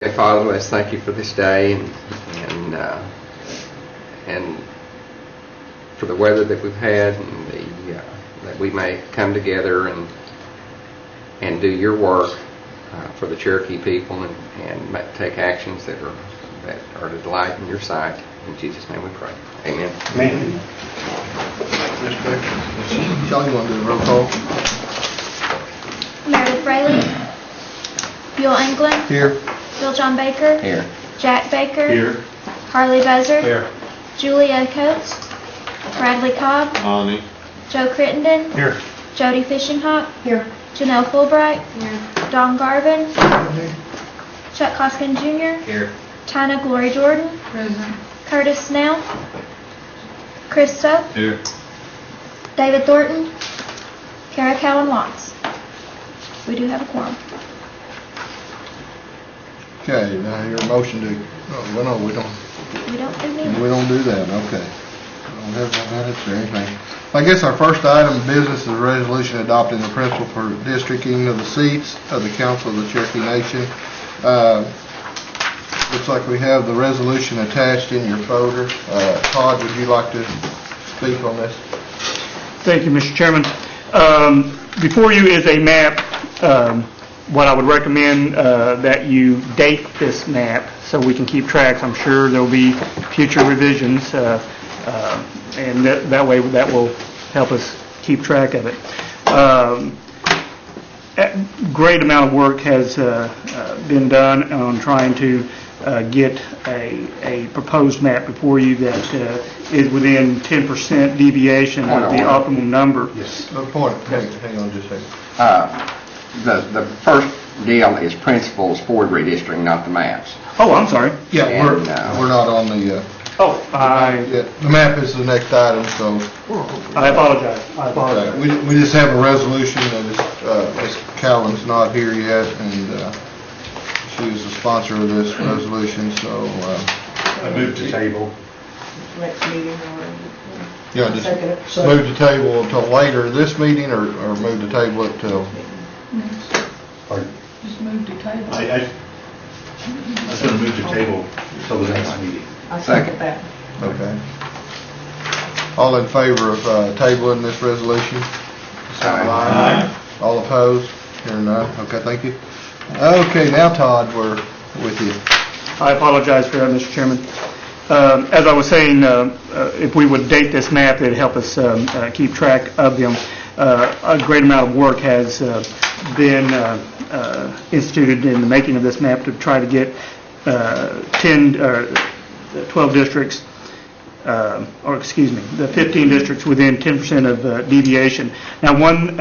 Father, let's thank you for this day and for the weather that we've had, and that we may come together and do your work for the Cherokee people and take actions that are a delight in your sight. In Jesus' name we pray. Amen. Amen. Mr. Baker, Sean, you want to do the roll call? Meredith Fraley. Buell England. Here. Bill John Baker. Here. Jack Baker. Here. Harley Buzzard. Here. Julia Coates. Bradley Cobb. Lonnie. Joe Crittenden. Here. Jody Fishinghawk. Here. Janelle Fulbright. Here. Don Garvin. Chuck Hoskin Jr. Here. Tina Glory Jordan. Present. Curtis Snell. Chris Soap. Here. David Thornton. Kara Cowan Watts. We do have a quorum. Okay, now your motion to, well, no, we don't do that, okay. We don't have minutes or anything. I guess our first item of business is a resolution adopting the principle for districting of the seats of the Council of the Cherokee Nation. Looks like we have the resolution attached in your folder. Todd, would you like to speak on this? Thank you, Mr. Chairman. Before you is a map. What I would recommend that you date this map so we can keep track. I'm sure there will be future revisions, and that way that will help us keep track of it. A great amount of work has been done on trying to get a proposed map before you that is within 10% deviation of the optimum number. Yes. Hang on just a second. The first deal is principles for redistricting, not the maps. Oh, I'm sorry. Yeah, And, we're not on the, Yeah, the map is the next item, so. I apologize. We just have a resolution that is, Ms. Calvin's not here yet, and she is the sponsor of this resolution, so. I moved to table. Next meeting or? Yeah, just move the table until later this meeting, or move the table it till. Just move to table. I was going to move to table until the next meeting. I second that. Okay. All in favor of tabling this resolution? Aye. All opposed? Hearing none. Okay, thank you. Okay, now Todd, we're with you. I apologize for that, Mr. Chairman. As I was saying, if we would date this map, it'd help us keep track of them. A great amount of work has been instituted in the making of this map to try to get 12 districts, the 15 districts within 10% of deviation. Now, one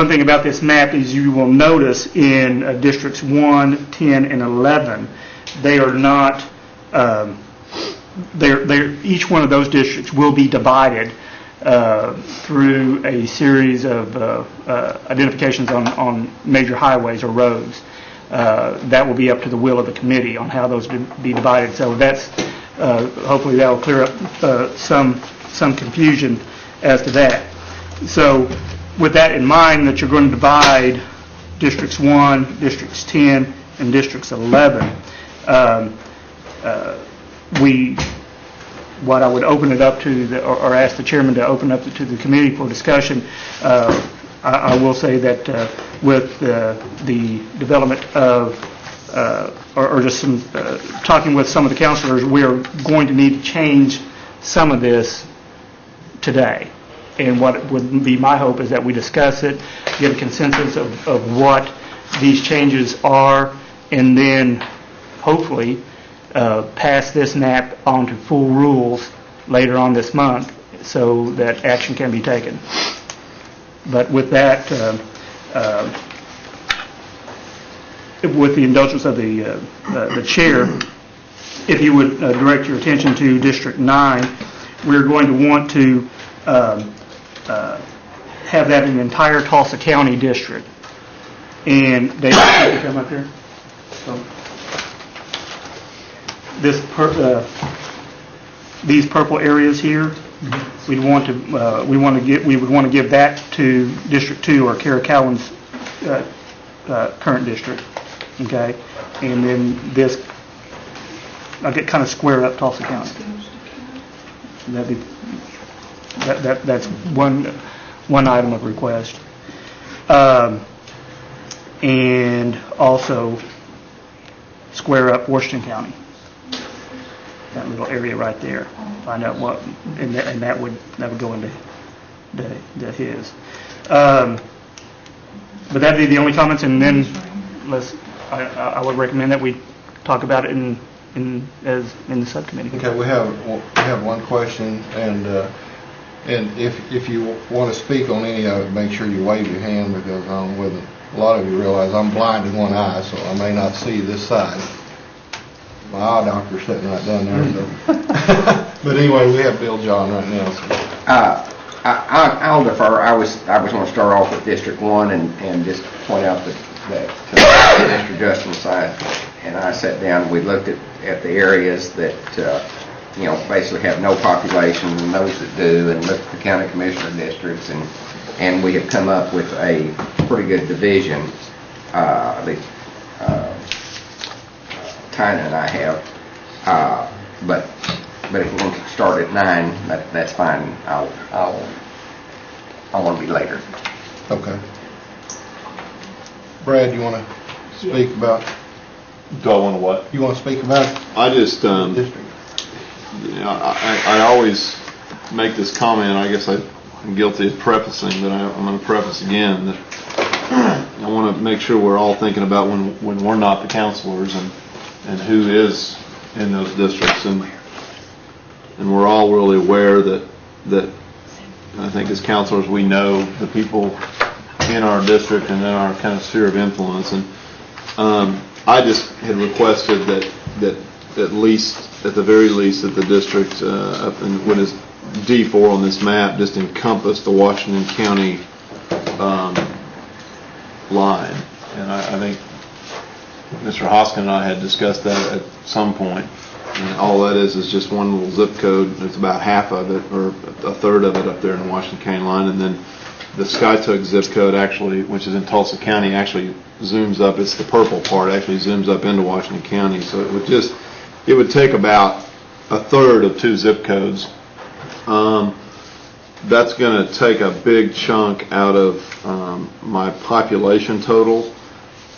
thing about this map is you will notice in districts 1, 10, and 11, they are not. Each one of those districts will be divided through a series of identifications on major highways or roads. That will be up to the will of the committee on how those be divided. So that's hopefully that will clear up some confusion as to that. So with that in mind, that you're going to divide districts 1, districts 10, and districts 11. What I would open it up to, or ask the chairman to open up to the committee for discussion, I will say that with the development of, or just some talking with some of the counselors, we are going to need to change some of this today. And what would be my hope is that we discuss it, get a consensus of what these changes are, and then hopefully pass this map on to full rules later on this month so that action can be taken. But with that, with the indulgence of the chair, if you would direct your attention to District 9, we're going to want to have that an entire Tulsa County district. And David, can you come up here? So, these purple areas here, we would want to give that to District 2, or Kara Cowan's current district. okay? And then this, I'll get kind of square up Tulsa County. That'd be, that's one item of request. And also square up Washington County. That little area right there. Find out what, and that would go into the his. But that'd be the only comments, and then I would recommend that we talk about it in the subcommittee. Okay, we have one question, and if you want to speak on any of it, make sure you wave your hand, because a lot of you realize I'm blind in one eye, so I may not see this side. My eye doctor's sitting right down there. So. But anyway, we have Bill John right now. So. I'll defer. I was going to start off with District 1 and just point out that Mr. Justin side and I sat down and we looked at the areas that basically have no population and those that do, and looked at the county commissioner districts, and we have come up with a pretty good division. Tina and I have, but if we want to start at 9, that's fine. I want to be later. Okay. Brad, you want to speak about? Do I want to what? You want to speak about I just, district? I always make this comment. I guess I'm guilty of prefacing, but I'm going to preface again that I want to make sure we're all thinking about when we're not the counselors and who is in those districts, and we're all really aware that I think as counselors we know the people in our district and in our kind of sphere of influence, and I just had requested that at the very least that the district up in what is D4 on this map just encompass the Washington County line, and I think Mr. Hoskin and I had discussed that at some point. And all that is just one little zip code. It's about half of it, or a third of it, up there in the Washington County line. And then the Skytook zip code, actually, which is in Tulsa County, actually zooms up. It's the purple part, actually zooms up into Washington County. So it would take about a third of 2 zip codes. That's going to take a big chunk out of my population total.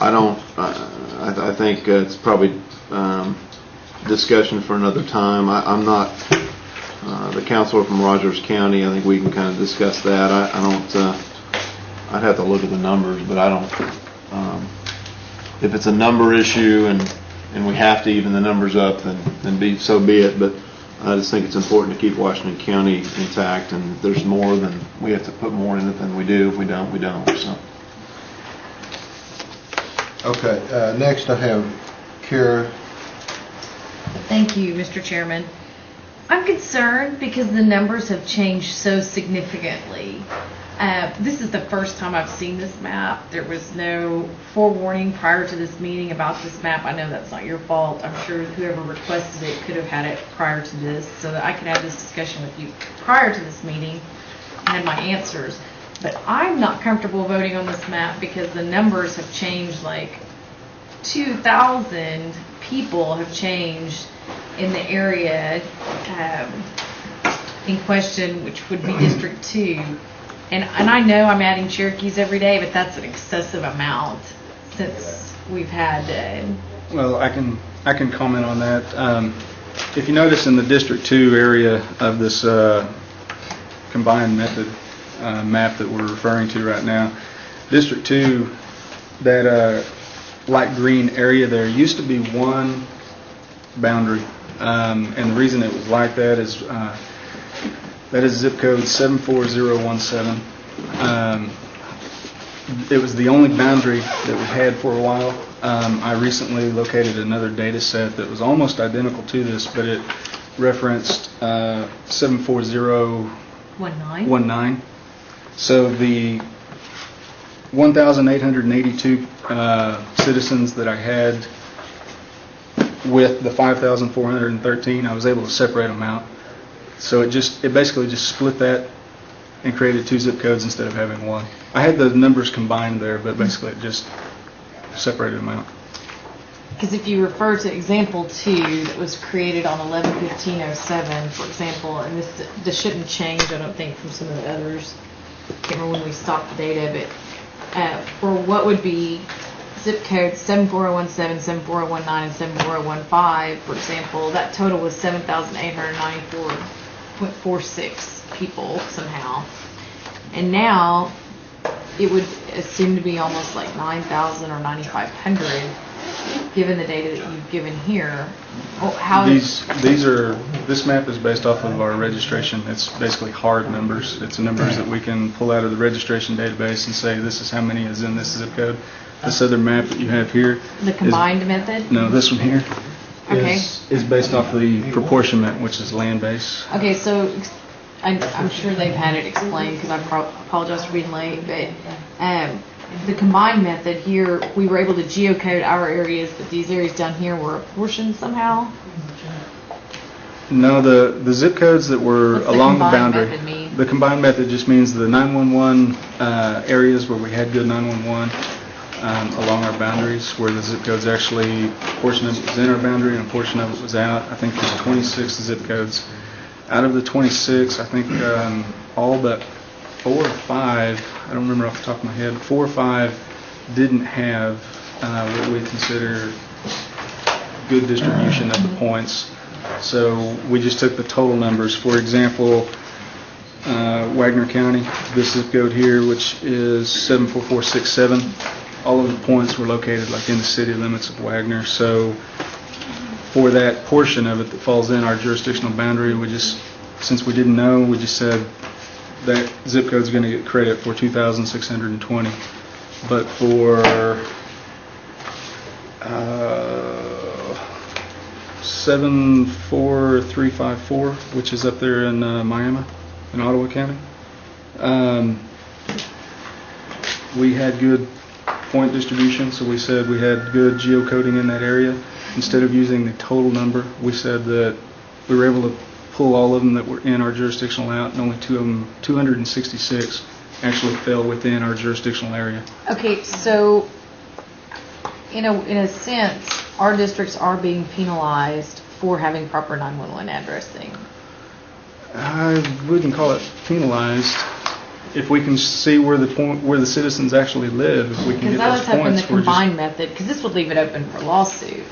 I think it's probably discussion for another time. I'm not the counselor from Rogers County. I think we can kind of discuss that. I don't. I'd have to look at the numbers, but I don't. If it's a number issue and we have to even the numbers up, then so be it. But I just think it's important to keep Washington County intact, and there's more than we have to put more in it than we do. If we don't, we don't. So. Okay, next I have Kara. Thank you, Mr. Chairman. I'm concerned because the numbers have changed so significantly. This is the first time I've seen this map. There was no forewarning prior to this meeting about this map. I know that's not your fault. I'm sure whoever requested it could have had it prior to this so that I could have this discussion with you prior to this meeting and have my answers. But I'm not comfortable voting on this map because the numbers have changed. Like 2,000 people have changed in the area in question, which would be District 2. And I know I'm adding Cherokees every day, but that's an excessive amount since we've had. Well, I can comment on that. If you notice in the District 2 area of this combined method map that we're referring to right now, District 2, that light green area there used to be one boundary, and the reason it was like that is that is zip code 74017. It was the only boundary that we had for a while. I recently located another data set that was almost identical to this, but it referenced 74019. So the 1,882 citizens that I had with the 5,413, I was able to separate them out. So it basically just split that and created 2 zip codes instead of having one. I had the numbers combined there, but basically it just separated them out. because if you refer to example 2 that was created on 11/15/07, for example, and this shouldn't change, I don't think, from some of the others. I can't remember when we stopped the data, but for what would be zip code 74017, 74019, and 74015, for example, that total was 7,894.46 people somehow. And now it would seem to be almost like 9,000 or 9,500, given the data that you've given here. Oh, how This map is based off of our registration. It's basically hard numbers. It's numbers that we can pull out of the registration database and say this is how many is in this zip code. This other map that you have here. the combined method? No, this one here Okay. is based off the proportionment, which is land base. Okay, so I'm sure they've had it explained because I apologize for being late, but the combined method here, we were able to geocode our areas, but these areas down here were apportioned somehow. No, the zip codes that were What's the along the combined boundary. method mean? The combined method just means the 911 areas where we had good 911 along our boundaries, where the zip codes actually, a portion of it was in our boundary and a portion of it was out. I think there's 26 zip codes. Out of the 26, I think all but 4 or 5, I don't remember off the top of my head, 4 or 5 didn't have what we consider good distribution of the points. So we just took the total numbers. For example, Wagner County, this zip code here, which is 74467, all of the points were located like in the city limits of Wagner. So for that portion of it that falls in our jurisdictional boundary, since we didn't know, we just said that zip code is going to get credit for 2,620. But for 74354, which is up there in Miami, in Ottawa County, we had good point distribution, so we said we had good geocoding in that area. Instead of using the total number, we said that we were able to pull all of them that were in our jurisdictional out, and only 266 actually fell within our jurisdictional area. Okay, so in a sense, our districts are being penalized for having proper 911 addressing. I wouldn't call it penalized. If we can see where the citizens actually live, if we can Because get I those was hoping points, the combined method, because this would leave it open for lawsuit,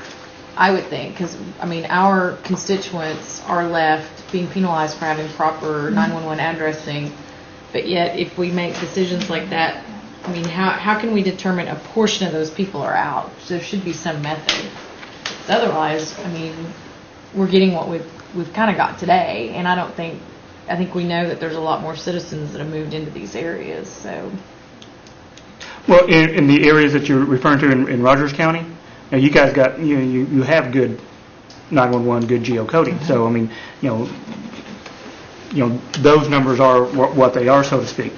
I would think, because, I mean, our constituents are left being penalized for having proper 911 addressing, but yet if we make decisions like that, I mean, how can we determine a portion of those people are out? So there should be some method. Otherwise, I mean, we're getting what we've kind of got today, and I think we know that there's a lot more citizens that have moved into these areas, so. Well, in the areas that you're referring to in Rogers County, now you guys got, you have good 911, good geocoding. So, I mean, those numbers are what they are, so to speak.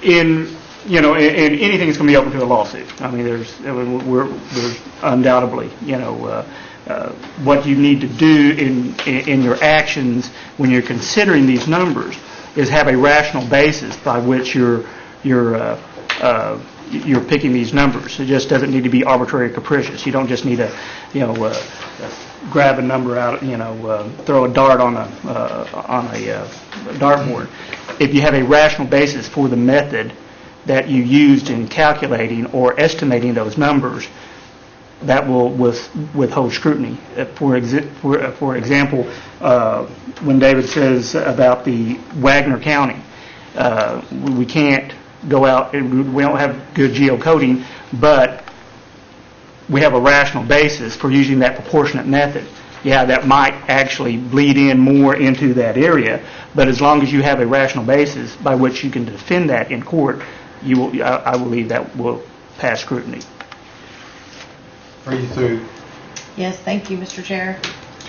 And anything is going to be open to a lawsuit. I mean, there's undoubtedly, what you need to do in your actions when you're considering these numbers is have a rational basis by which you're picking these numbers. It just doesn't need to be arbitrary or capricious. You don't just need to, grab a number out, throw a dart on a dartboard. If you have a rational basis for the method that you used in calculating or estimating those numbers, that will withhold scrutiny. For example, when David says about the Wagner County, we can't go out, we don't have good geocoding, but we have a rational basis for using that proportionate method. Yeah, that might actually bleed in more into that area, but as long as you have a rational basis by which you can defend that in court, I believe that will pass scrutiny. Are you through? Yes, thank you, Mr. Chair.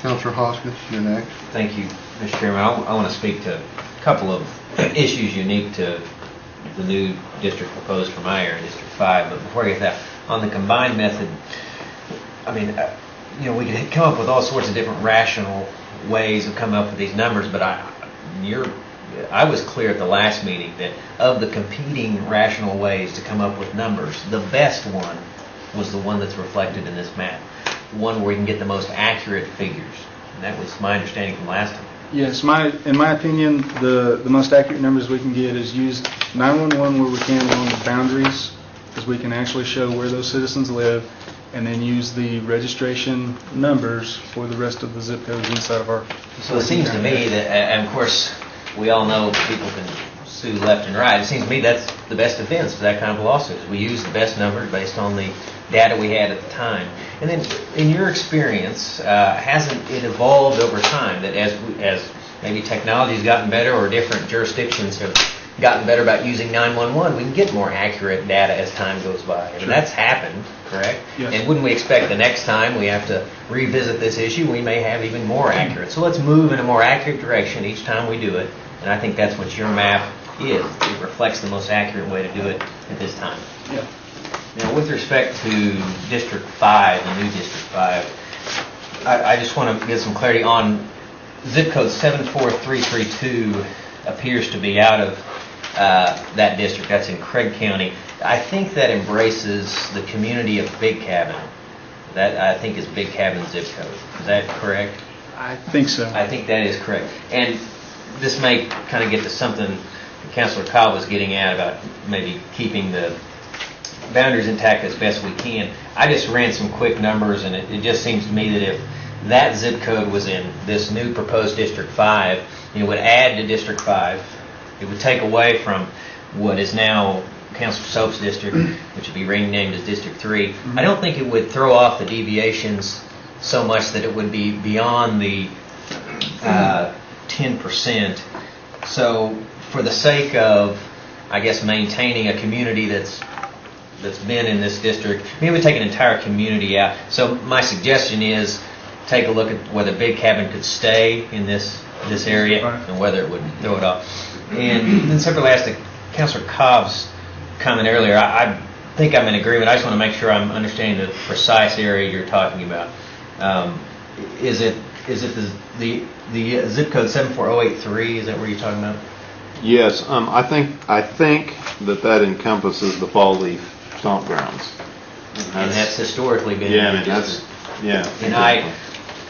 Councilor Hoskins, you're next. Thank you, Mr. Chairman. I want to speak to a couple of issues unique to the new district proposed for my area, District 5. But before I get to that, on the combined method, I mean, we could come up with all sorts of different rational ways of coming up with these numbers, but I was clear at the last meeting that of the competing rational ways to come up with numbers, the best one was the one that's reflected in this map. One where we can get the most accurate figures. And that was my understanding from last time. Yes, in my opinion, the most accurate numbers we can get is use 911 where we can along the boundaries, because we can actually show where those citizens live, and then use the registration numbers for the rest of the zip codes inside of our. So it seems to me that, and of course, we all know people can sue left and right. It seems to me that's the best defense for that kind of lawsuit. We use the best numbers based on the data we had at the time. And then, in your experience, hasn't it evolved over time that as maybe technology's gotten better or different jurisdictions have gotten better about using 911, we can get more accurate data as time goes by? And that's happened, correct? Yes. And wouldn't we expect the next time we have to revisit this issue, we may have even more accurate? So let's move in a more accurate direction each time we do it. And I think that's what your map is. It reflects the most accurate way to do it at this time. Yeah. Now, with respect to District 5, the new District 5, I just want to get some clarity on zip code 74332 appears to be out of that district. That's in Craig County. I think that embraces the community of Big Cabin. That, I think, is Big Cabin zip code. Is that correct? I think so. I think that is correct. And this may kind of get to something Councilor Cobb was getting at about maybe keeping the boundaries intact as best we can. I just ran some quick numbers, and it just seems to me that if that zip code was in this new proposed District 5, it would add to District 5. It would take away from what is now Councilor Soap's district, which would be renamed as District 3. I don't think it would throw off the deviations so much that it would be beyond the 10%. So for the sake of, I guess, maintaining a community that's been in this district, maybe we take an entire community out. So my suggestion is take a look at whether Big Cabin could stay in this area and whether it would throw it off. And then separately, as to Councilor Cobb's comment earlier, I think I'm in agreement. I just want to make sure I'm understanding the precise area you're talking about. Is it the zip code 74083? Is that where you're talking about? Yes, I think that encompasses the Fall Leaf Stomp Grounds. And that's historically been. Yeah, I mean, that's, yeah.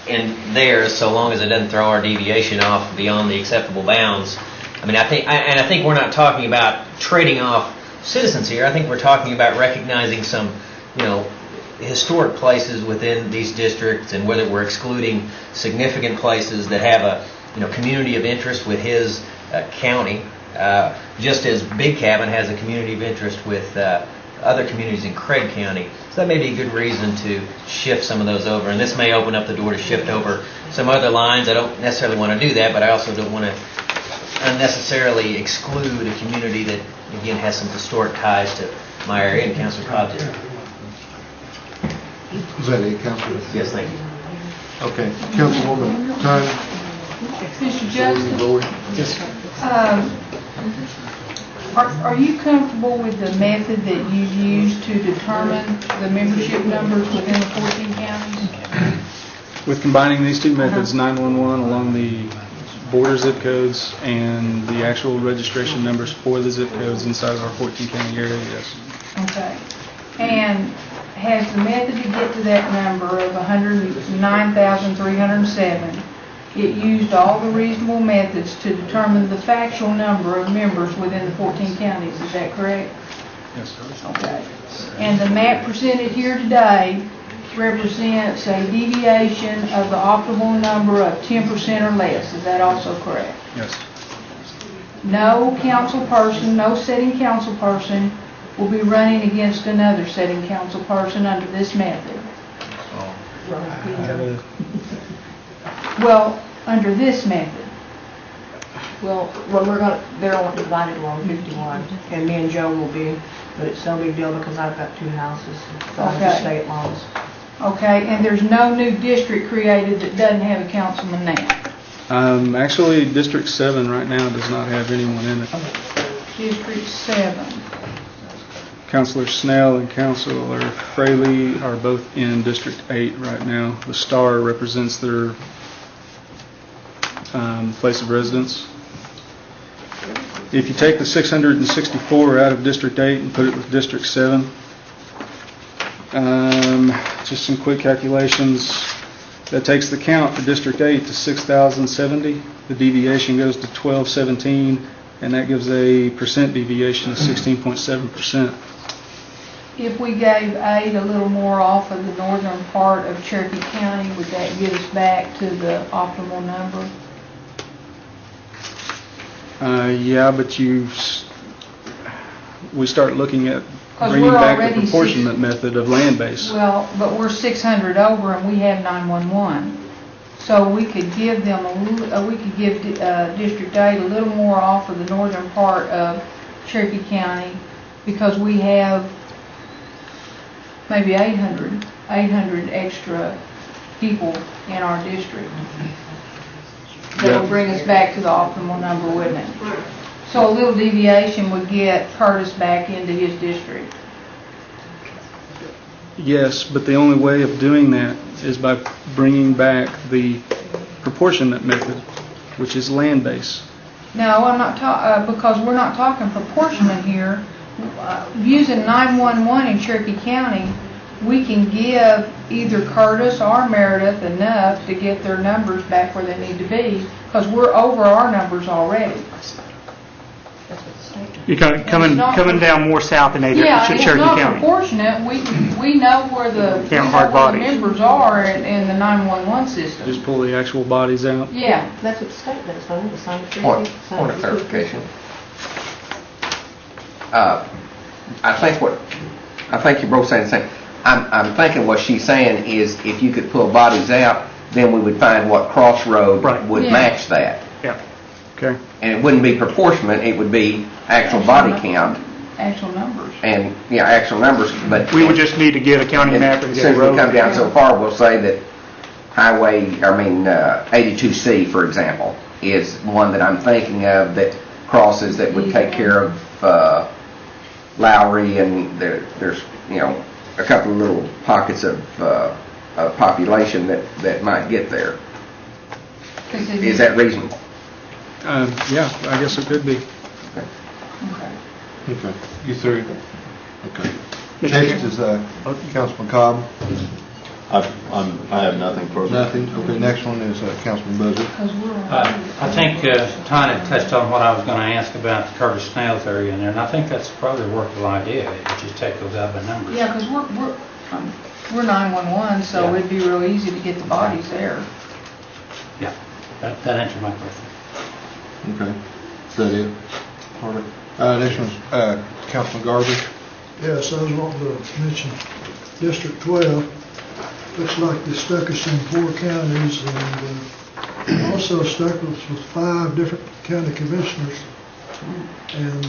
And there, so long as it doesn't throw our deviation off beyond the acceptable bounds. I mean, I think we're not talking about trading off citizens here. I think we're talking about recognizing some, historic places within these districts, and whether we're excluding significant places that have a, community of interest with his county, just as Big Cabin has a community of interest with other communities in Craig County. So that may be a good reason to shift some of those over. And this may open up the door to shift over some other lines. I don't necessarily want to do that, but I also don't want to unnecessarily exclude a community that, again, has some historic ties to my area and Councilor Cobb's area. Is that it, Councilor? Yes, thank you. Okay. Councilwoman Tyler? Mr. Justice, Yes. are you comfortable with the method that you use to determine the membership numbers within the 14 counties? With combining these two methods, 911 along the border zip codes and the actual registration numbers for the zip codes inside of our 14 county area, yes. Okay. And has the method to get to that number of 109,307, it used all the reasonable methods to determine the factual number of members within the 14 counties, is that correct? Yes, sir. Okay. And the map presented here today represents a deviation of the optimal number of 10% or less, is that also correct? Yes. No council person, no sitting council person will be running against another sitting council person under this method. Well, under this method. Well, they're all divided along 51, and me and Joe will be, but it's no big deal because I've got two houses, following the state laws. Okay, and there's no new district created that doesn't have a councilman now? Actually, District 7 right now does not have anyone in it. District 7. Councilor Snell and Councilor Fraley are both in District 8 right now. The star represents their place of residence. If you take the 664 out of District 8 and put it with District 7, Just some quick calculations. That takes the count for District 8 to 6,070. The deviation goes to 1217, and that gives a percent deviation of 16.7%. If we gave aid a little more off of the northern part of Cherokee County, would that get us back to the optimal number? Yeah, but we start looking at 'Cause bringing we're back the already proportionate method of land base. Well, but we're 600 over and we have 911. So we could give them we could give District 8 a little more off of the northern part of Cherokee County because we have maybe 800 extra people in our district. That would bring us back to the optimal number, wouldn't it? So a little deviation would get Curtis back into his district. Yes, but the only way of doing that is by bringing back the proportionate method, which is land base. No, I'm not because we're not talking proportionate here. Using 911 in Cherokee County, we can give either Curtis or Meredith enough to get their numbers back where they need to be, because we're over our numbers already. You're coming down more south in Yeah, it's Cherokee not County. proportionate. We know where the members are in the 911 system. Just pull the actual bodies out. Yeah. That's what the state does, don't it? The same thing. Point of clarification. I think you're both saying the same. I'm thinking what she's saying is if you could pull bodies out, then we would find what crossroad would match that. Yeah. Okay. And it wouldn't be proportionate, it would be actual body count. Actual numbers. And, actual numbers, but. We would just need to get a county map and As get soon a as we road. come down so far, we'll say that 82C, for example, is one that I'm thinking of that crosses that would take care of Lowry, and there's, a couple of little pockets of population that might get there. Is that reasonable? Yeah, I guess it could be. Okay. You through? Okay. Next is Councilman Cobb. I have nothing further. Nothing? Okay, next one is Councilman Buzzer. I think Tanya touched on what I was going to ask about the Curtis Snails area in there, and I think that's probably a workable idea, if you just take those out of the numbers. Yeah, because we're 911, so it'd be real easy to get the bodies there. Yeah, that answered my question. Okay. Is that it? Harley? Next one's Councilman Garvey. Yes, I was wanting to mention District 12. Looks like they stuck us in 4 counties and also stuck us with 5 different county commissioners. And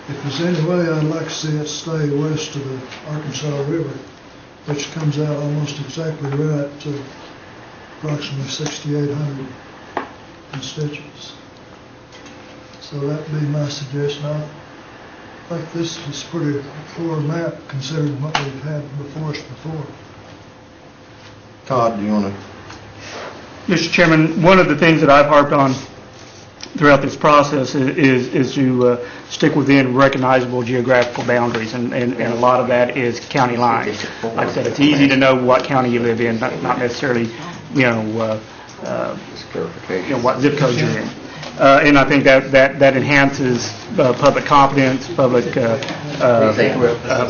if there's any way, I'd like to see it stay west of the Arkansas River, which comes out almost exactly right to approximately 6,800 constituents. So that'd be my suggestion. I think this is a pretty poor map considering what we've had before us before. Todd, do you want to? Mr. Chairman, one of the things that I've harped on throughout this process is to stick within recognizable geographical boundaries, and a lot of that is county lines. Like I said, it's easy to know what county you live in, not necessarily, what zip code you're in. And I think that enhances public confidence, public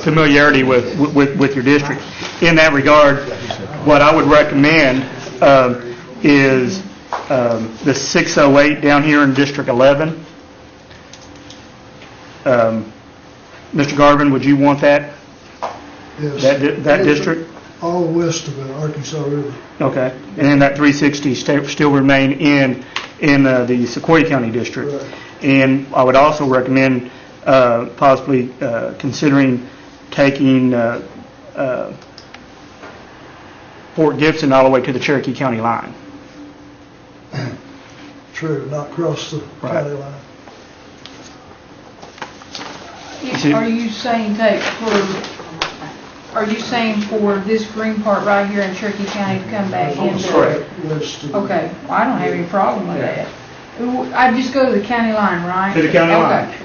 familiarity with your district. In that regard, what I would recommend is the 608 down here in District 11. Mr. Garvin, would you want that? Yes. That district? All west of the Arkansas River. Okay. And then that 360 still remain in the Sequoia County District. Right. And I would also recommend possibly considering taking Fort Gibson all the way to the Cherokee County line. True, not cross the county line. Are you saying for this green part right here in Cherokee County to come back into? Correct. Okay, well, I don't have any problem with that. I just go to the county line, right? To the county line. Okay.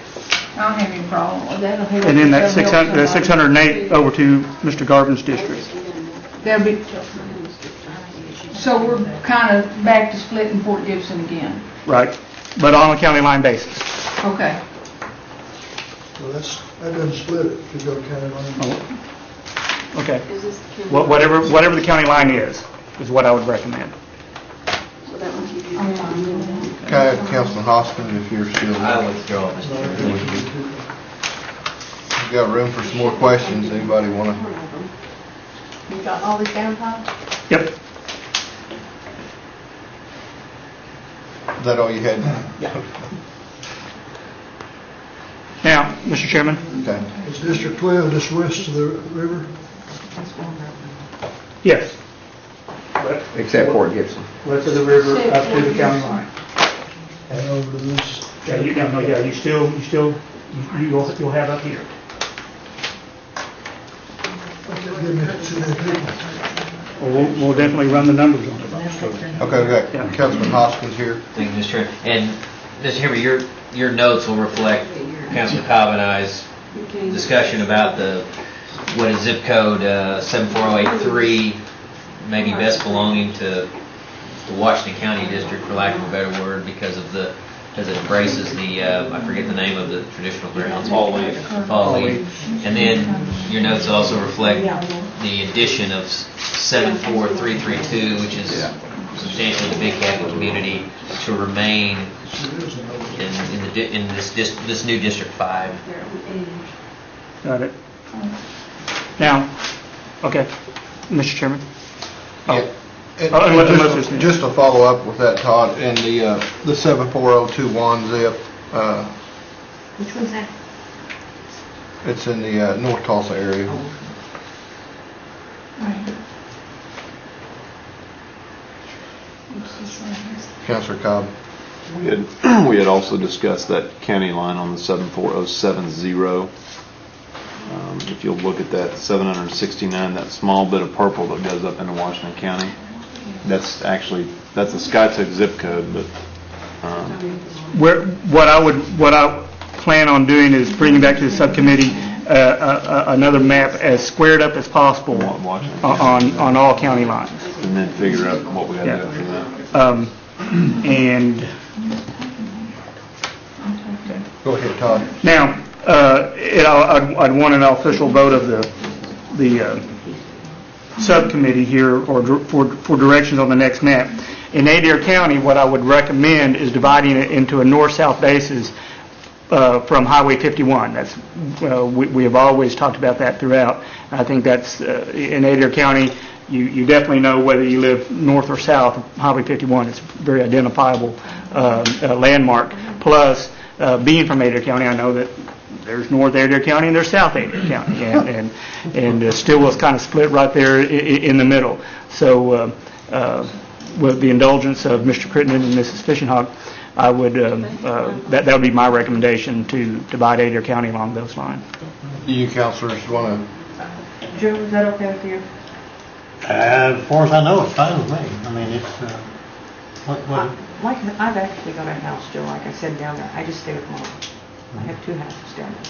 I don't have any problem with that. And then that 608 over to Mr. Garvin's district. There'll be, so we're kind of back to splitting Fort Gibson again. Right, but on a county line basis. Okay. Well, that doesn't split it if you go county line. Okay. Whatever the county line is what I would recommend. Okay, Councilman Hoskins, if you're still. I withdraw, Mr. Chairman. We've got room for some more questions. Anybody want to? You got all these down, Todd? Yep. Is that all you had? Now, Mr. Chairman? Okay. Is District 12 just west of the river? Yes. Except Fort Gibson. West of the river, up to the county line. And over to this? Yeah, you'll have up here. Okay, give me too many people. We'll definitely run the numbers on it. Okay, we got Councilman Hoskins here. Thank you, Mr. Chairman. And, Mr. Chairman, your notes will reflect Councilor Cobb and I's discussion about what is zip code 74083, maybe best belonging to the Washington County District, for lack of a better word, because it embraces the, I forget the name of the traditional grounds. Fall Leaf. And then your notes also reflect the addition of 74332, which is substantially the Big Cabin community, to remain in this new District 5. Got it. Now, okay, Mr. Chairman? Just to follow up with that, Todd, and the 74021 zip, Which one's that? it's in the North Tulsa area. Councilor Cobb. We had also discussed that county line on the 74070. If you'll look at that 769, that small bit of purple that goes up into Washington County, that's a Skytook zip code, but what I plan on doing is bringing back to the subcommittee another map as squared up as possible on all county lines. And then figure out what we got to do after that. And go ahead, Todd. Now, I'd want an official vote of the subcommittee here, or for directions on the next map. In Adair County, what I would recommend is dividing it into a north-south basis from Highway 51. That's we have always talked about that throughout. I think that's in Adair County. You definitely know whether you live north or south of Highway 51. It's a very identifiable landmark. Plus, being from Adair County, I know that there's North Adair County and there's South Adair County, and Stillwell's kind of split right there in the middle. So, with the indulgence of Mr. Crittenden and Mrs. Fishenhawk, I would that would be my recommendation, to divide Adair County along those lines. Do you councilors want to? Joe, is that okay with you? As far as I know, it's fine with me. I mean, it's, I've actually got a house, Joe, like I said, down there. I just stay with Mom. I have 2 houses down there.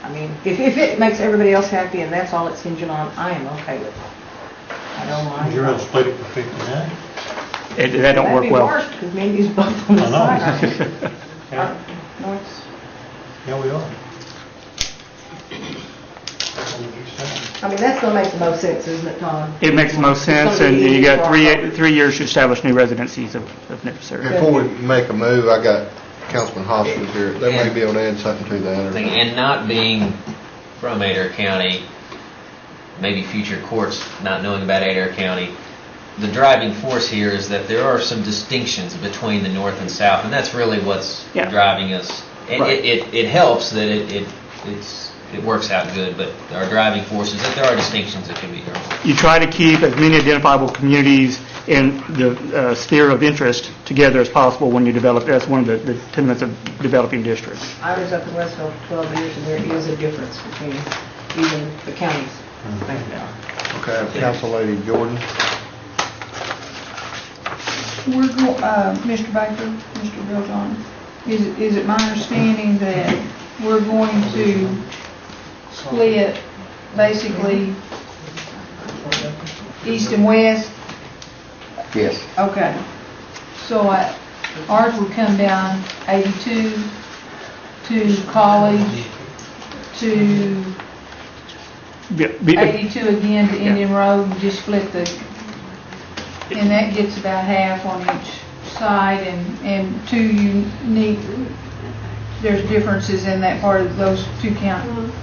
I mean, if it makes everybody else happy and that's all it's hinging on, I am okay with it. I don't mind. you're going to split it for 59? That don't work well. That'd be worse, because maybe he's both on the I know. side. Yeah. No, it's, Yeah, we are. I mean, that's going to make the most sense, isn't it, Todd? It makes the most sense, and you got 3 years to establish new residencies if necessary. Before we make a move, I got Councilman Hoskins here. They may be able to add something to that. And not being from Adair County, maybe future courts not knowing about Adair County, the driving force here is that there are some distinctions between the north and south, and that's really what's driving us. It helps that it works out good, but our driving force is that there are distinctions that can be drawn. You try to keep as many identifiable communities in the sphere of interest together as possible when you develop. That's one of the tenets of developing districts. I was up in Westville for 12 years, and there is a difference between even the counties. Okay, Council Lady Jordan. Mr. Baker, Mr. Bill John, is it my understanding that we're going to split basically east and west. Yes. Okay. So ours would come down 82 to College to 82 again to Indian Road and just split and that gets about half on each side and two unique, there's differences in that part of those two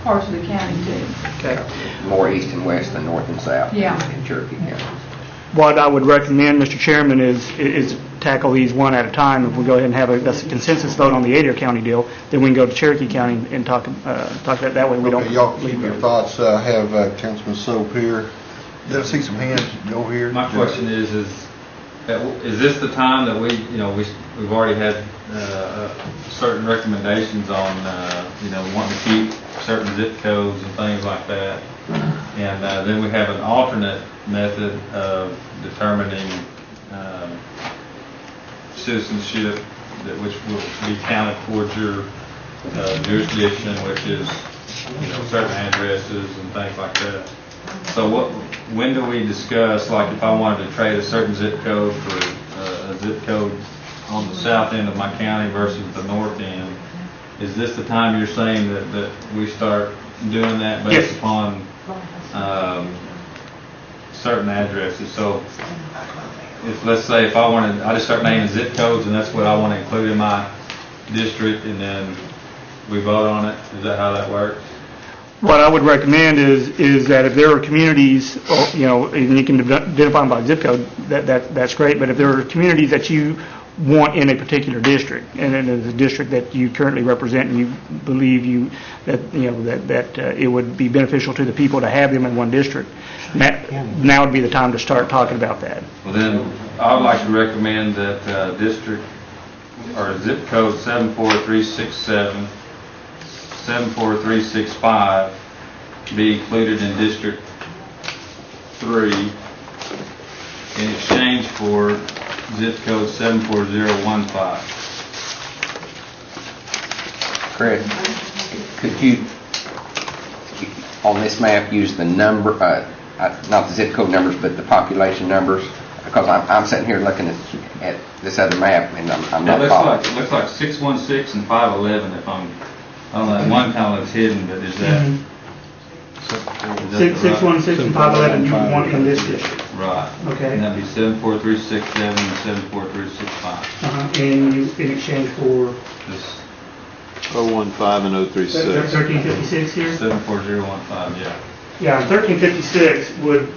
parts of the county too. Okay. More east and west than north and south. Yeah. In Cherokee County. What I would recommend, Mr. Chairman, is tackle these one at a time. If we go ahead and have a consensus vote on the Adair County deal, then we can go to Cherokee County and talk about it that way. We don't. Okay, y'all keep your thoughts. Have Councilman Soap here. Did I see some hands go here? My question is this the time that we've already had certain recommendations on, wanting to keep certain zip codes and things like that? And then we have an alternate method of determining citizenship which will be counted towards your jurisdiction, which is certain addresses and things like that. So when do we discuss, like if I wanted to trade a certain zip code for a zip code on the south end of my county versus the north end, is this the time you're saying that we start doing that based upon certain addresses? So let's say if I just start naming zip codes and that's what I want to include in my district and then we vote on it, is that how that works? What I would recommend is that if there are communities, and you can identify them by zip code, that's great. But if there are communities that you want in a particular district, and it is a district that you currently represent, and you believe that it would be beneficial to the people to have them in one district, now would be the time to start talking about that. Well, then I would like to recommend that district or zip code 74367. 74365 be included in District 3 in exchange for zip code 74015. Chris, could you, on this map, use the number, not the zip code numbers, but the population numbers? Because I'm sitting here looking at this other map, and I'm not following. It looks like 616 and 511 I don't know, one kind of looks hidden, but is that... 616 and 511 you want in this district. Right. Okay. And that'd be 74367 and 74365. And you, in exchange for This 015 and 036. 1356 here? 74015, yeah. Yeah, 1356 would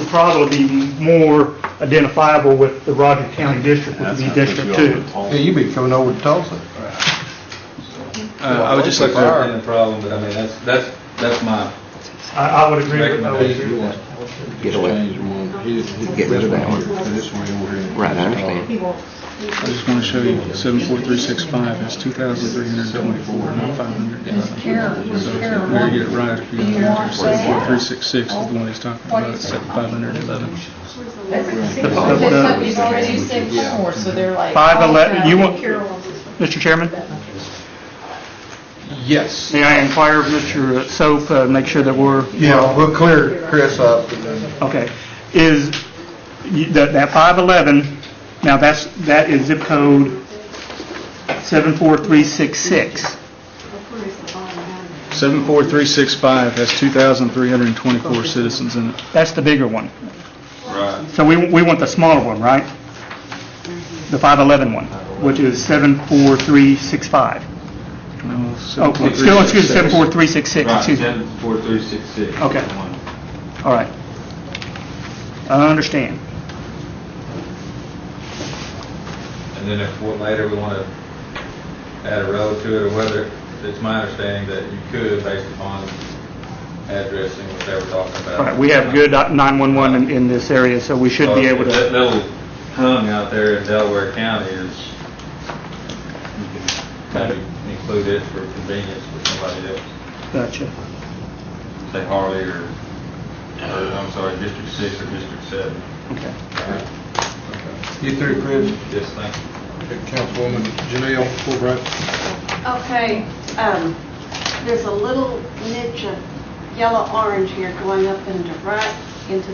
probably be more identifiable with the Rogers County District, which would be District 2. Yeah, you be coming over to Tulsa. I would just like to... That's a problem, but I mean, that's my... I would agree with recommendation. Get away. Get rid of that one. Right, I understand. I just want to show you 74365 has 2,324, not 500. So there you get it right. 74366 is the one he's talking about. It's at 511. It's already said before, so they're like... 511, you want, Mr. Chairman? Yes. May I inquire of Mr. Soap, make sure that we're... Yeah, we'll clear Chris up. Okay. Is that 511, now that is zip code 74366. 74365 has 2,324 citizens in it. That's the bigger one. Right. So we want the smaller one, right? The 511 one, which is 74365. No, Oh, still, excuse me, 74366, Right, excuse me. 74366. Okay. All right. I understand. And then if later we want to add a road to it, or whether, it's my understanding that you could based upon addressing what they were talking about. All right, we have good 911 in this area, so we should be able to... That little hung out there in Delaware County is, you can kind of include it for convenience for somebody else. Gotcha. Say Harley or I'm sorry, District 6 or District 7. Okay. You through, Chris? Yes, thank you. Councilwoman Janelle Fulbright. Okay, there's a little niche of yellow-orange here going up into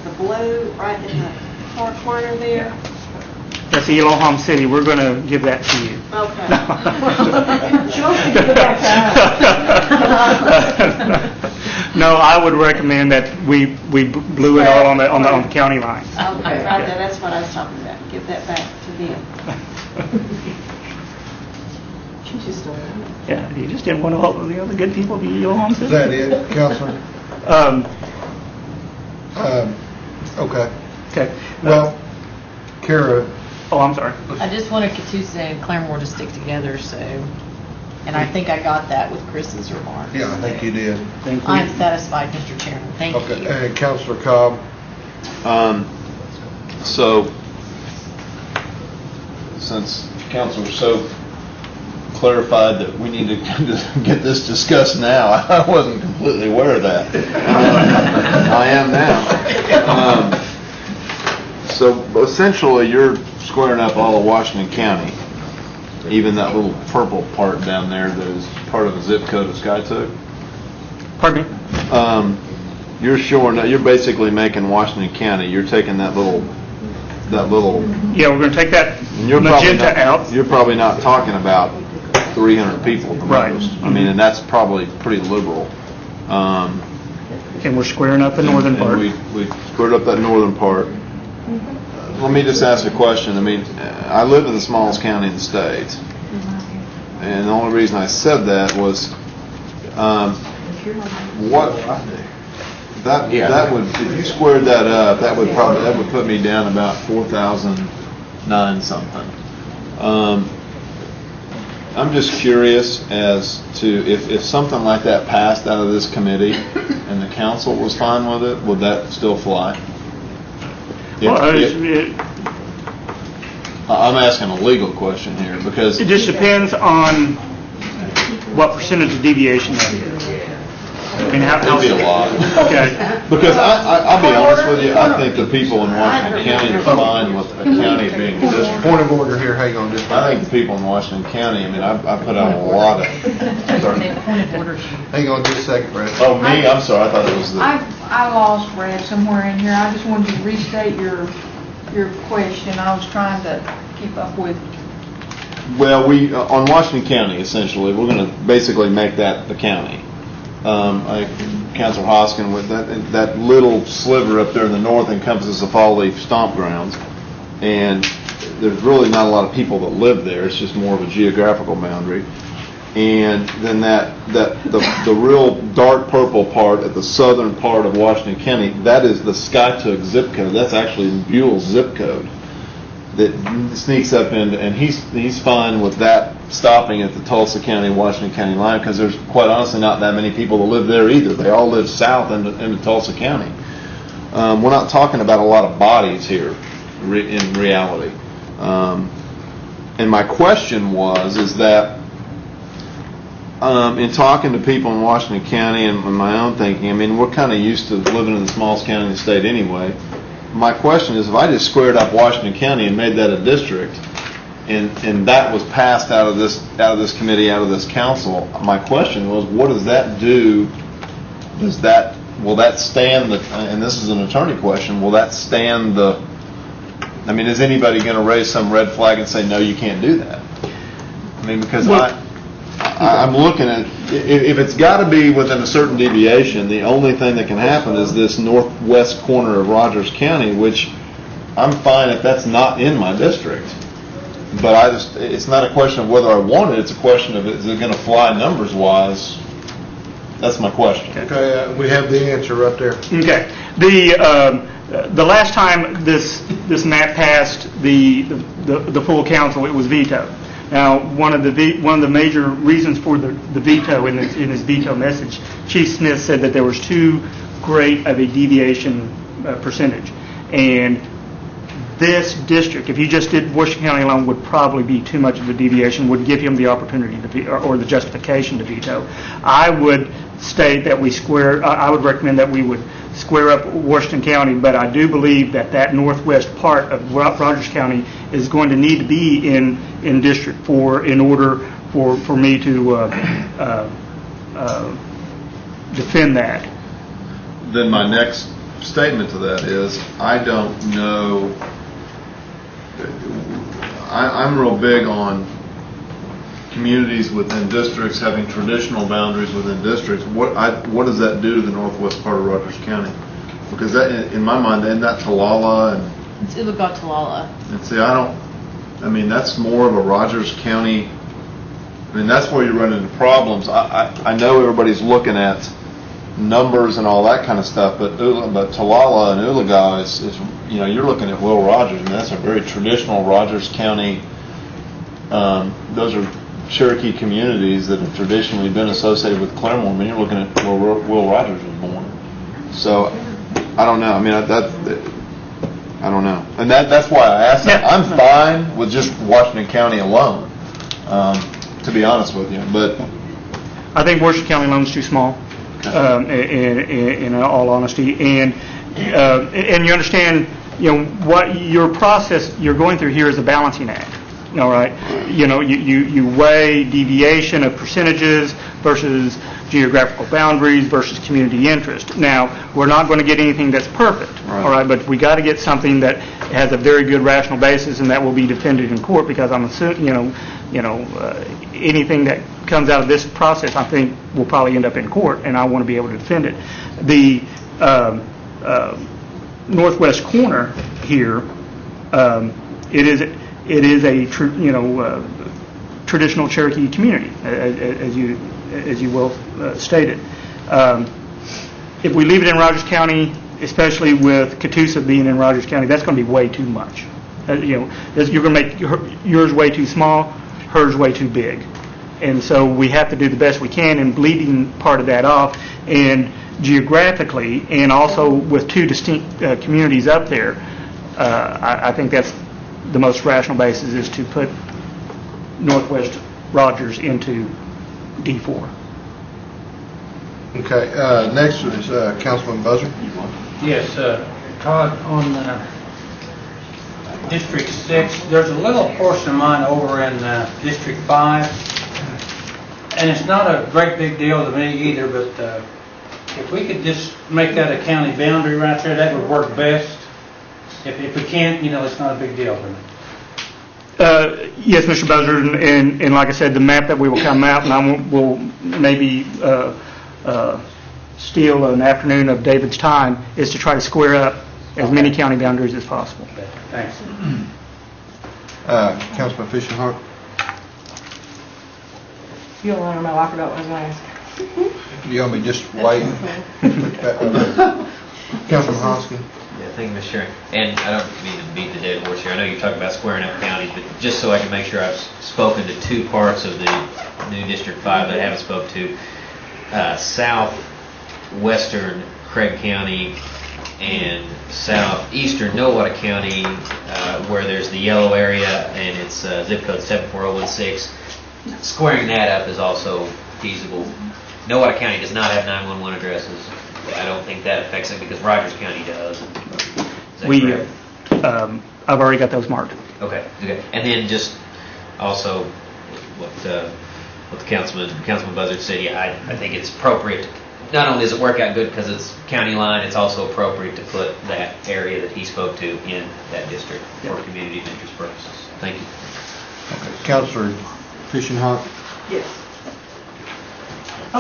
the blue, right in the far corner there. That's Elohim City. We're going to give that to you. Okay. No, I would recommend that we blew it all on the county lines. Okay, right there, that's what I was talking about. Give that back to them. Yeah, you just didn't want all of the other good people to be Elohim City. Is that it, Counselor? Okay. Okay. Well, Kara. Oh, I'm sorry. I just wanted Catoosa and Claremore to stick together, so, and I think I got that with Chris's remarks. Yeah, I think you did. I'm satisfied, Mr. Chairman. Thank you. Okay, and Counselor Cobb. So, since Councilor so clarified that we need to get this discussed now, I wasn't completely aware of that. I am now. So essentially, you're squaring up all of Washington County, even that little purple part down there that is part of the zip code of Skytook. Pardon me? You're basically making Washington County. You're taking that little. Yeah, we're going to take that magenta out. You're probably not talking about 300 people at the most. I mean, and that's probably pretty liberal. And we're squaring up the northern part. We squared up that northern part. Let me just ask a question. I mean, I live in the smallest county in the state, and the only reason I said that was that would, if you squared that up, that would put me down about 4,009 something. I'm just curious as to if something like that passed out of this committee and the council was fine with it, would that still fly? I'm asking a legal question here because it just depends on what percentage of deviation that is. I mean, it'd be a lot. Okay. Because I'll be honest with you, I think the people in Washington County are fine with a county being a district. Point of order here, hang on just a I think the people in Washington County, I mean, I put out a lot of. Hang on just a second, Brad. Oh, me? I'm sorry, I thought it was the. I lost Brad somewhere in here. I just wanted to restate your question. I was trying to keep up with. Well, we, on Washington County, essentially, we're going to basically make that the county. Councilor Hoskin, with that little sliver up there in the north encompasses the Fall Leaf Stomp Grounds, and there's really not a lot of people that live there. It's just more of a geographical boundary. And then the real dark purple part at the southern part of Washington County, that is the Skytook zip code. That's actually Buell's zip code that sneaks up in, and he's fine with that stopping at the Tulsa County, Washington County line, because there's quite honestly not that many people that live there either. They all live south into Tulsa County. We're not talking about a lot of bodies here in reality. And my question is that in talking to people in Washington County and my own thinking, I mean, we're kind of used to living in the smallest county in the state anyway. My question is, if I just squared up Washington County and made that a district, and that was passed out of this committee, out of this council, my question was, what does that do? Will that stand and this is an attorney question, will that stand I mean, is anybody going to raise some red flag and say, no, you can't do that? I mean, because I'm looking at, if it's got to be within a certain deviation, the only thing that can happen is this northwest corner of Rogers County, which I'm fine if that's not in my district. But it's not a question of whether I want it, it's a question of, is it going to fly numbers-wise? That's my question. Okay, we have the answer right there. Okay. The last time this map passed the full council, it was vetoed. Now, one of the major reasons for the veto in his veto message, Chief Smith said that there was too great of a deviation percentage, and this district, if you just did Washington County alone, would probably be too much of a deviation, would give him the opportunity to or the justification to veto. I would state that I would recommend that we would square up Washington County, but I do believe that northwest part of Rogers County is going to need to be in District 4 in order for me to defend that. Then my next statement to that is, I don't know, I'm real big on communities within districts having traditional boundaries within districts. What does that do to the northwest part of Rogers County? Because that, in my mind, isn't that Talala? And It's Talala. see, I mean, that's more of a Rogers County, I mean, that's where you run into problems. I know everybody's looking at numbers and all that kind of stuff, but Talala and Oologah is you're looking at Will Rogers, and that's a very traditional Rogers County. Those are Cherokee communities that have traditionally been associated with Claremont. I mean, you're looking at where Will Rogers was born. So, I don't know. I mean, I don't know. And that's why I asked that. I'm fine with just Washington County alone, to be honest with you. But I think Washington County alone is too small, in all honesty. And you understand, what your process you're going through here is a balancing act. All right, you weigh deviation of percentages versus geographical boundaries versus community interest. Now, we're not going to get anything that's perfect, all right, but we got to get something that has a very good rational basis and that will be defended in court, because I'm assuming, anything that comes out of this process, I think, will probably end up in court, and I want to be able to defend it. The northwest corner here, it is a traditional Cherokee community, as you well stated. If we leave it in Rogers County, especially with Catoosa being in Rogers County, that's going to be way too much. You're going to make yours way too small, hers way too big, and so we have to do the best we can in bleeding part of that off. And geographically, and also with two distinct communities up there, I think that's the most rational basis, is to put Northwest Rogers into D4. Okay, next is Councilman Buzzard. Yes, Todd, on District 6, there's a little portion of mine over in District 5, and it's not a great big deal to me either, but if we could just make that a county boundary right there, that would work best. If we can't, it's not a big deal for me. Yes, Mr. Buzzard, and like I said, the map that we will come out, and I will maybe steal an afternoon of David's time, is to try to square up as many county boundaries as possible. Thanks. Councilman Fisher-Hart. You don't want to know, I forgot what I was going to ask. You want me just wait? Councilman Hoskin. Yeah, thank you, Mr. Chairman. And I don't mean to beat the dead horse here. I know you're talking about squaring up counties, but just so I can make sure I've spoken to two parts of the new District 5 that I haven't spoke to. Southwestern Craig County and southeastern Nowata County, where there's the yellow area and it's zip code 74016. Squaring that up is also feasible. Nowata County does not have 911 addresses. I don't think that affects it because Rogers County does. I've already got those marked. Okay. And then just also what the Councilman Buzzard said, yeah, I think it's appropriate. Not only does it work out good because it's county line, it's also appropriate to put that area that he spoke to in that district for community of interest purposes. Thank you. Okay. Councilor Fisher-Hart. Yes.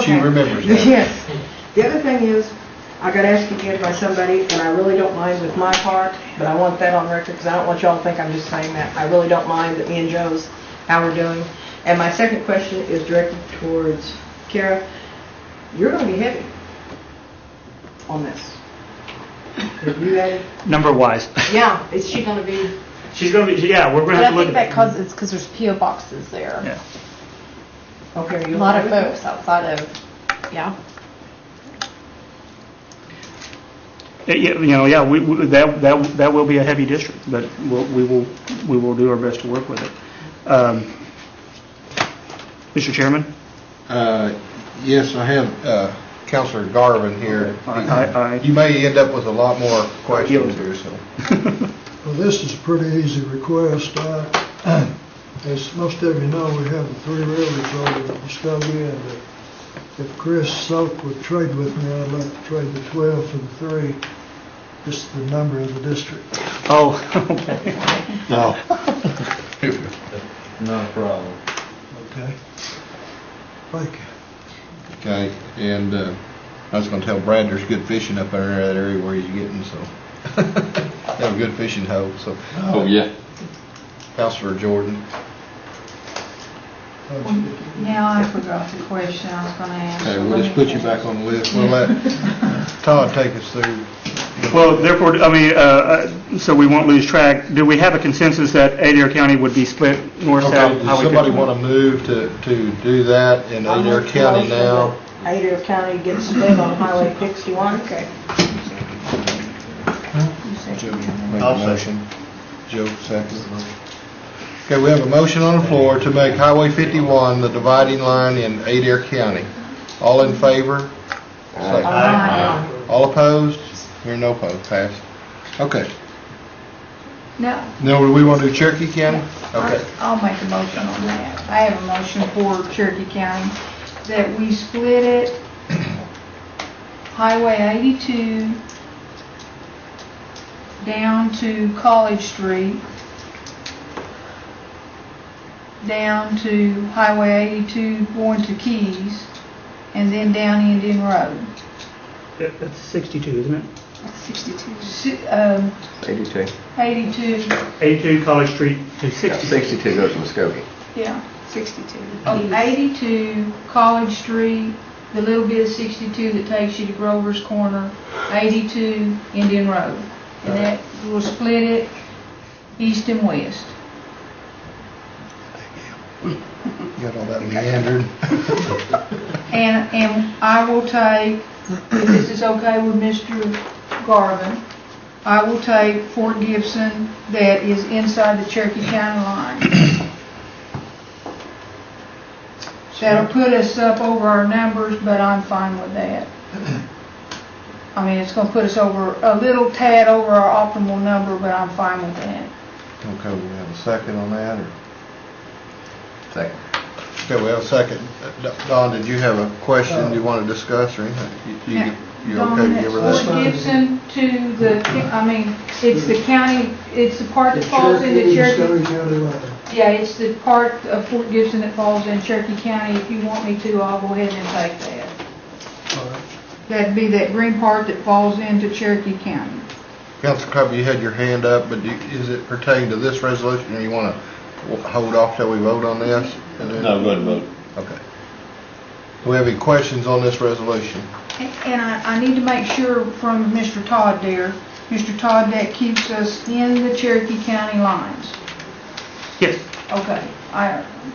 She remembers that. Yes. The other thing is, I got asked again by somebody, and I really don't mind with my part, but I want that on record because I don't want y'all to think I'm just saying that. I really don't mind that me and Joe's how we're doing. And my second question is directed towards Kara. You're going to be heavy on this. Are you ready? Number-wise. Yeah. Is she going to be? She's going to be, yeah, we're going to have to look at that it's because there's P.O. boxes there. Yeah. Okay. A lot of folks outside of, yeah. That will be a heavy district, but we will do our best to work with it. Mr. Chairman? Yes, I have Councilor Garvin here. You may end up with a lot more questions here. So. Well, this is a pretty easy request. As most of you know, we have the three rivers over at Muskogee and if Chris Soak would trade with me, I'd like to trade the 12 for the 3, just the number of the district. Oh, okay. No. Not a problem. Okay. Thank you. Okay, and I was gonna tell Brad there's good fishing up there in that area where he's getting, so. They have a good fishing hole, so. Oh, yeah. Counselor Jordan. Now I forgot the question I was gonna ask. Okay, well, let's put you back on the list. We'll let Todd take us through. Well, therefore, so we won't lose track. Do we have a consensus that Adair County would be split north-south? Okay, does somebody want to move to do that in Adair County now? Adair County gets split on Highway 61. Okay. Joe make a motion. Joe second. Okay, we have a motion on the floor to make Highway 51 the dividing line in Adair County. All in favor? Say Aye. all opposed? Hearing no opposed, passed. Okay. Now, Now, do we want to do Cherokee County? Okay. I'll make a motion on that. I have a motion for Cherokee County that we split it Highway 82 down to College Street, down to Highway 82 going to Keys, and then down Indian Road. That's 62, isn't it? 82. 82, 82 College Street to 62. 62 goes to Muskogee. yeah. 62. 82 College Street, the little bit of 62 that takes you to Grover's Corner, 82 Indian Road. And that will split it east and west. You got all that meandered. And I will take, if this is okay with Mr. Garvin, I will take Fort Gibson that is inside the Cherokee County line. That'll put us up over our numbers, but I'm fine with that. I mean, it's gonna put us over, a little tad over our optimal number, but I'm fine with that. Okay, we have a second on that, or? Second. Okay, we have a second. Don, did you have a question you want to discuss or anything? You okay to give her that? Fort Gibson to the, I mean, it's the county, it's the part that falls into Cherokee. County line. Yeah, it's the part of Fort Gibson that falls in Cherokee County. If you want me to, I'll go ahead and take that. All right. That'd be that green part that falls into Cherokee County. Councilor Covey, you had your hand up, but is it pertaining to this resolution, or you want to hold off till we vote on this? No, go ahead and vote. Okay. Do we have any questions on this resolution? And I need to make sure from Mr. Todd there, Mr. Todd, that keeps us in the Cherokee County lines. Yes. Okay,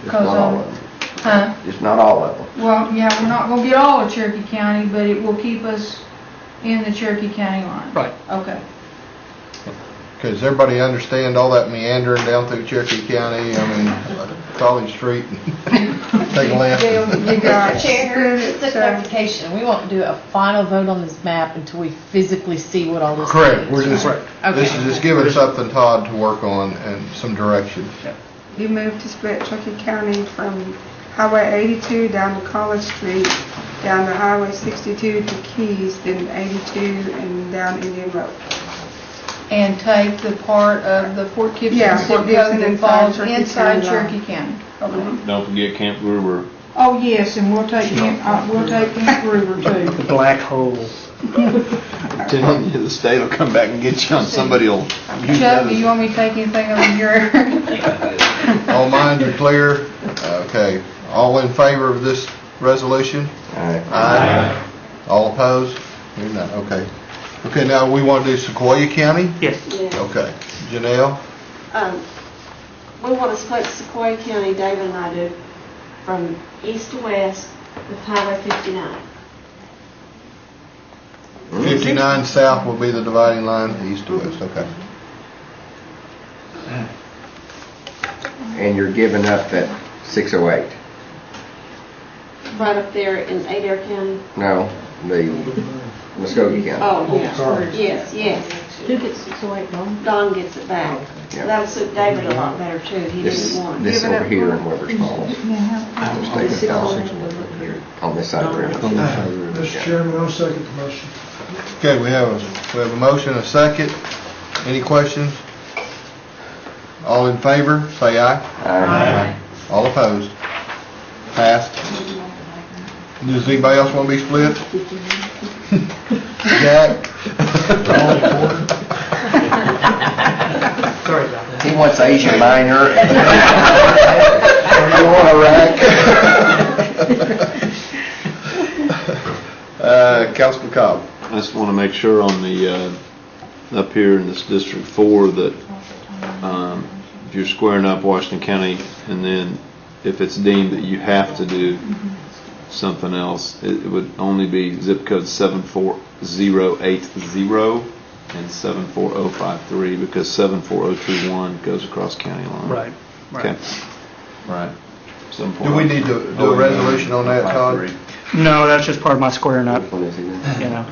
Just not all of them. huh? Just not all of them. Well, yeah, we're not gonna get all of Cherokee County, but it will keep us in the Cherokee County line. Right. Okay. Okay, does everybody understand all that meandering down through Cherokee County? I mean, College Street, take a left. You got it. Chair, just a clarification, we won't do a final vote on this map until we physically see what all this means. Correct, we're just, Okay. this is just giving something, Todd, to work on and some direction. You move to split Cherokee County from Highway 82 down to College Street, down to Highway 62 to Keys, then 82 and down Indian Road. And take the part of the Fort Gibson Yeah, zip Fort code Gibson that inside falls Cherokee inside County Cherokee line. County. Okay. Don't forget Camp Gruber. Oh, yes, and we'll take Camp Gruber too. The black hole. Telling you, the state will come back and get you on, somebody will use that Chuck, do as. you want me to take anything over your area? All minds are clear? Okay, all in favor of this resolution? Aye. Aye. All opposed? Hearing none, okay. Okay, now we want to do Sequoia County? Yes. Yeah. Okay. Janelle? We want to split Sequoia County, David and I do, from east to west with Highway 59. 59 south will be the dividing line, east to west, okay. And you're giving up that 608. Right up there in Adair County. No, the Muskogee County. Oh, yes, yes. Who gets 608, Don? Don gets it back. Yeah. That'll suit David a lot better too. He This didn't want it. this over here in Weber's Falls. Just take it down. here. On this side of the river. Mr. Chairman, I'll second the motion. Okay, we have a motion, a second. Any questions? All in favor, say aye. Aye. All opposed? Passed. Does anybody else want to be split? Jack? Sorry about that. He wants Asian minor. You want a rack? Councilman Cobb. I just want to make sure on the, up here in this District 4 that if you're squaring up Washington County and then if it's deemed that you have to do something else, it would only be zip code 74080 and 74053 because 74021 goes across county line. Right. Okay. Right. Do we need to do a resolution on that, Todd? No, that's just part of my squaring up, you know.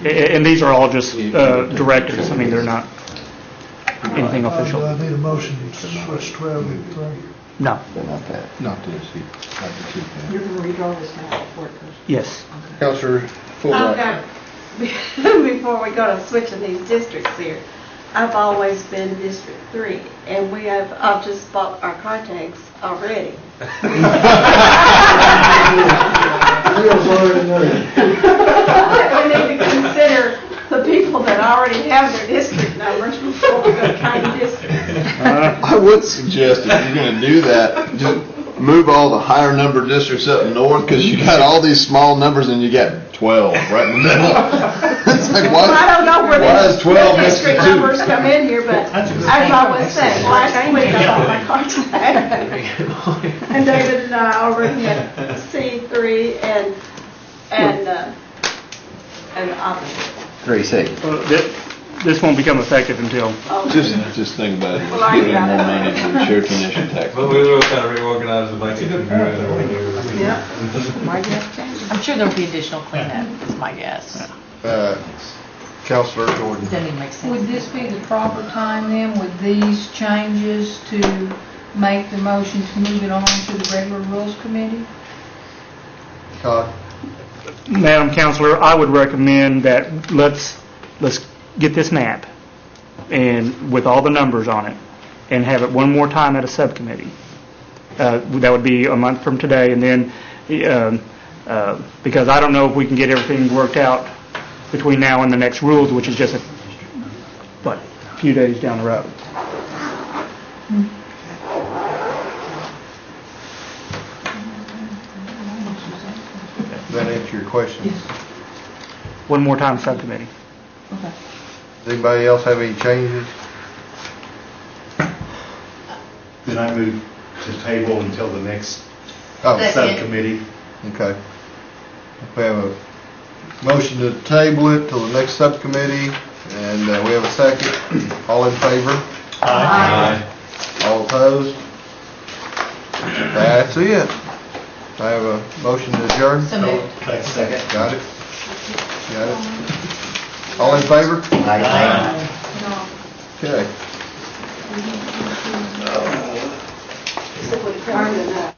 And these are all just directives, I mean, they're not anything Do official. I need a motion to switch 12 to 3? No, Not this, not the two. You're going to redraw this now before it goes. yes. Counselor Fulbright. Okay, before we go to switching these districts here, I've always been District 3, and I've just bought our car tags already. We need to consider the people that already have their district numbers before we go to county districts. I would suggest if you're going to do that, just move all the higher number districts up north because you got all these small numbers and you got 12 right in the middle. It's like, Well, I don't know where why is 12 the next to district 2? numbers come in here, but as I was saying, last week I bought my car tag. And David and I already had C3 and opposite. 3C. Well, this won't become effective until, Just think about it. Well, I Giving got more it. money to the Cherokee Nation tax. But we will kind of reorganize the budget. Yeah. My guess changes. I'm sure there'll be additional cleanup, is my guess. Counselor Jordan. Doesn't even make sense. Would this be the proper time then, with these changes, to make the motion to move it on to the regular rules committee? Todd. Madam Counselor, I would recommend that let's get this map and with all the numbers on it and have it one more time at a subcommittee. That would be a month from today, and then because I don't know if we can get everything worked out between now and the next rules, which is just a few days down the road. Does that answer your question? One more time subcommittee. Okay. Does anybody else have any changes? Then I move to table until the next Oh, subcommittee. okay. We have a motion to table it till the next subcommittee, and we have a second. All in favor? Aye. All opposed? That's it. I have a motion to adjourn. So moved. Second. Got it? Got it? All in favor? Aye. Okay. Except with the